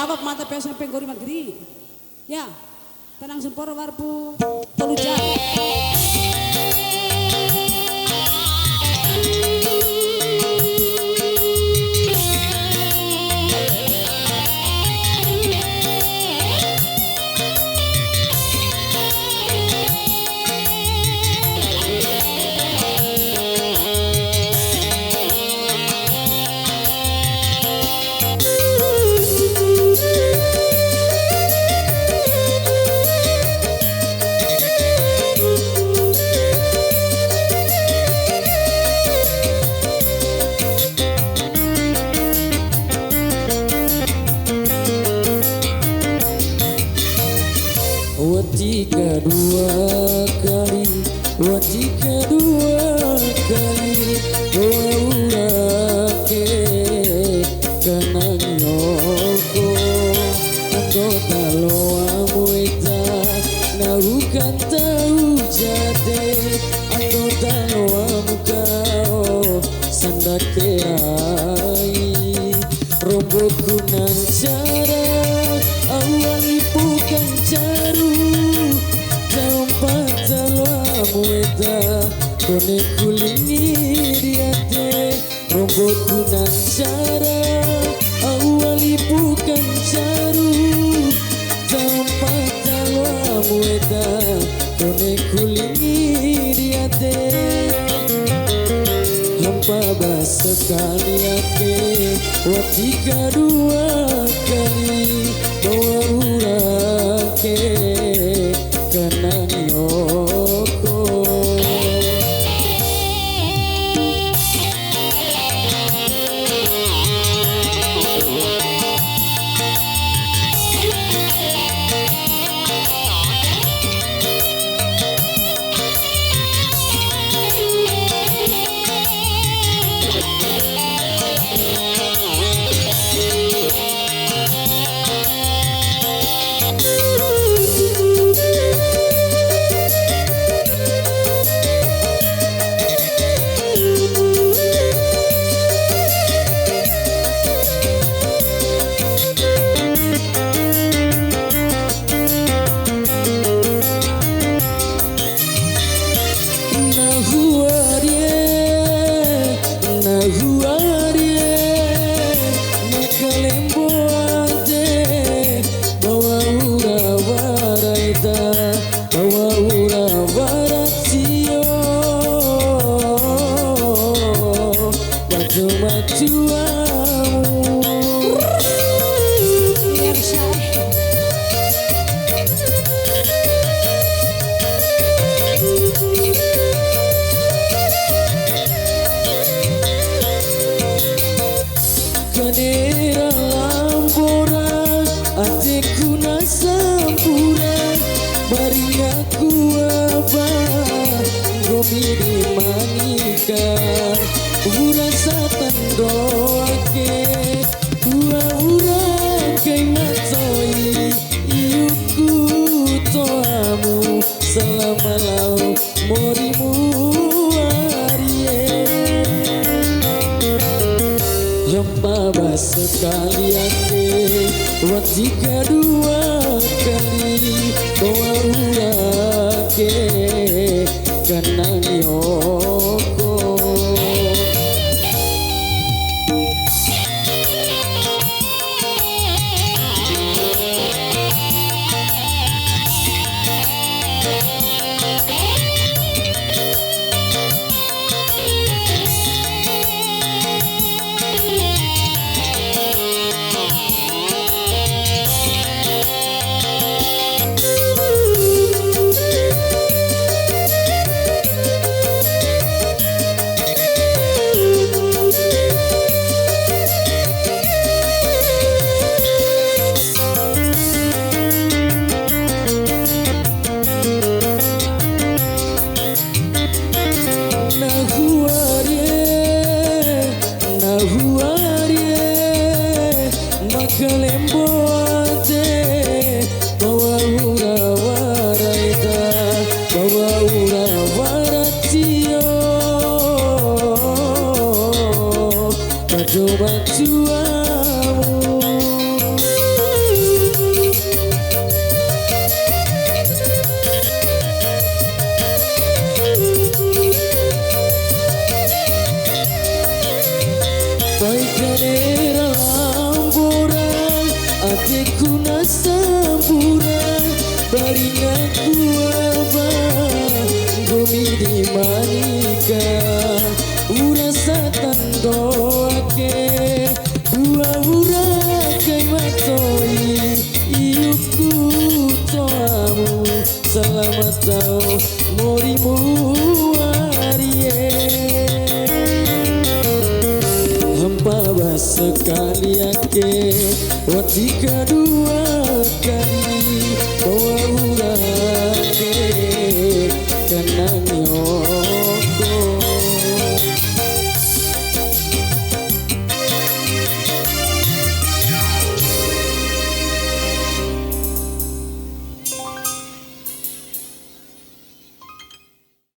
jawab mata pesen penggori magri. Ya, tenang sempor warpu tolujan. Wajika dua kali Waurake kanang nyoko Anggota loa muita Narukan tahu jade Anggota loa mukao Sandak kerai Rombokku nan cara Awali bukan caru Mueta kone kulingi diate rombokku nan cara awali bukan caru tanpa talwa mueta kone kulingi diate hampa basa kali ake watika dua kali bawa urake karena Kanera lambora atiku nasampura baringa kuaba gomiri manika urasa tandoake ura kai matoi iuku toamu selama lau morimu Baba sekali ake watika dua kali bawa urake karena nyoko hatiku nasambura baringaku abah gumi di manika urasa tandoake dua urakai matoi iuku toamu selamat tahun morimu arie hampa sekali ake wati kedua kali bawa